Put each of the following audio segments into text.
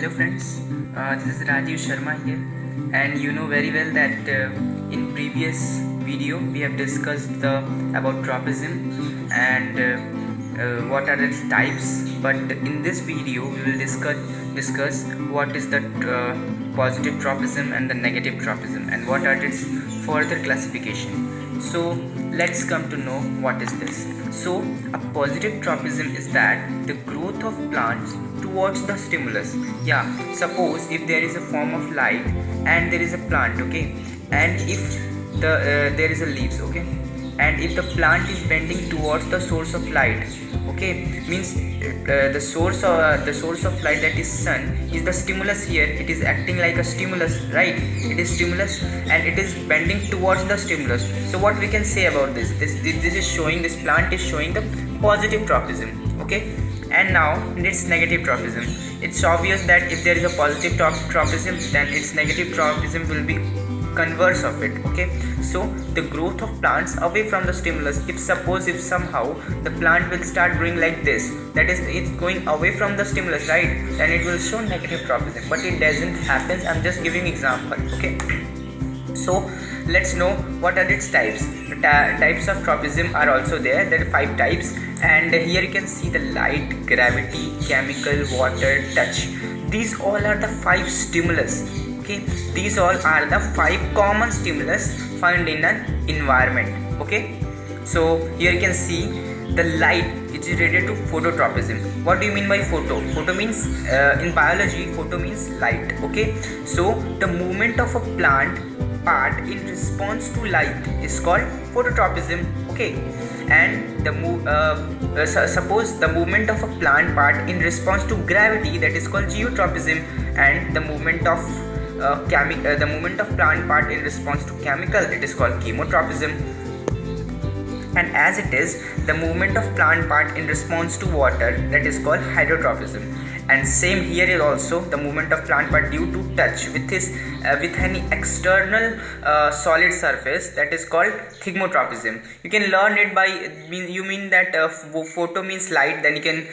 Hello friends, this is Rajiv Sharma here, and you know very well that in previous video we have discussed about tropism and what are its types. But in this video we will discuss what is the positive tropism and the negative tropism and what are its further classification. So let's come to know what is this. So a positive tropism is that the growth of plants towards the stimulus. Yeah, suppose if there is a form of light and there is a plant, okay, and if there is a leaves, okay, and if the plant is bending towards the source of light, okay, means the source of light, that is sun, is the stimulus here. It is acting like a stimulus, right? It is stimulus and it is bending towards the stimulus. So what we can say about this is showing, this plant is showing the positive tropism, okay. And now its negative tropism. It's obvious that if there is a positive tropism, then its negative tropism will be converse of it, okay. So the growth of plants away from the stimulus, if somehow the plant will start growing like this, that is, it's going away from the stimulus, right, then it will show negative tropism. But it doesn't happen. I'm just giving example, okay. So let's know what are its types. The types of tropism are also there. There are 5 types, and here you can see the light, gravity, chemical, water, touch. These all are the 5 stimulus, okay. These all are the 5 common stimulus found in an environment, okay. So here you can see the light, it is related to phototropism. What do you mean by photo? Photo means in biology, photo means light, okay. So the movement of a plant part in response to light is called phototropism, okay. And the suppose the movement of a plant part in response to gravity, that is called geotropism. And the movement of the movement of plant part in response to chemical, it is called chemotropism. And as it is, the movement of plant part in response to water, that is called hydrotropism. And same here is also the movement of plant part due to touch with any external solid surface, that is called thigmotropism. You can learn it by you mean that photo means light, then you can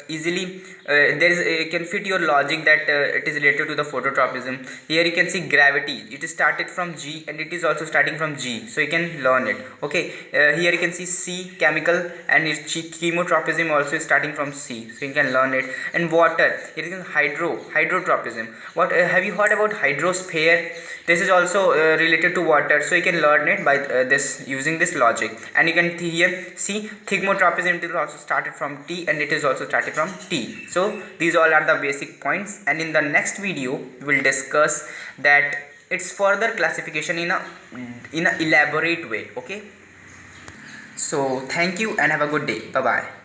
easily you can fit your logic that it is related to the phototropism. Here you can see gravity, it is started from G and it is also starting from G, so you can learn it, okay. Here you can see C, chemical, and its chemotropism also is starting from C, so you can learn it. And water, it is hydrotropism. What have you heard about hydrosphere? This is also related to water, so you can learn it by this, using this logic. And you can here see thigmotropism, it is also started from T and it is also started from T. So these all are the basic points, and in the next video we will discuss that its further classification in a elaborate way, okay. So thank you and have a good day. Bye bye.